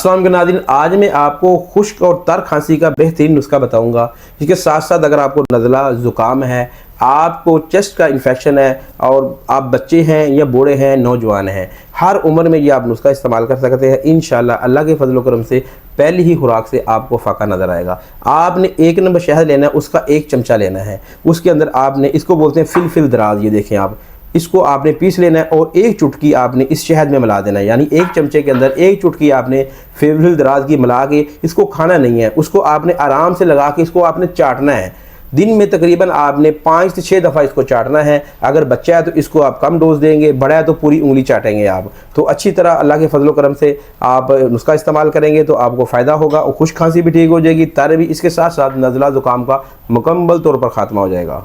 अस्सलाम वालेकुम नाज़रीन, आज मैं आपको खुश्क और तर खांसी का बेहतरीन नुस्खा बताऊंगा। इसके साथ साथ अगर आपको नज़ला ज़ुकाम है, आपको चेस्ट का इन्फेक्शन है और आप बच्चे हैं या बूढ़े हैं, नौजवान हैं, हर उम्र में ये आप नुस्खा इस्तेमाल कर सकते हैं। इंशाल्लाह अल्लाह के फजल करम से पहली ही खुराक से आपको फ़ाका नज़र आएगा। आपने 1 नंबर शहद लेना है, उसका 1 चमचा लेना है। उसके अंदर आपने, इसको बोलते हैं फिल दराज, ये देखें आप, इसको आपने पीस लेना है और 1 चुटकी आपने इस शहद में मिला देना है। यानी 1 चमचे के अंदर 1 चुटकी आपने फिल दराज की मिला के, इसको खाना नहीं है, उसको आपने आराम से लगा के इसको आपने चाटना है। दिन में तकरीबन आपने 5 से 6 दफ़ा इसको चाटना है। अगर बच्चा है तो इसको आप कम डोज देंगे, बड़ा है तो पूरी उंगली चाटेंगे आप। तो अच्छी तरह अल्लाह के फजल करम से आप नुस्खा इस्तेमाल करेंगे तो आपको फ़ायदा होगा और खुश खांसी भी ठीक हो जाएगी, तर भी, इसके साथ साथ नज़ला ज़ुकाम का मुकम्मल तौर पर ख़ात्मा हो जाएगा।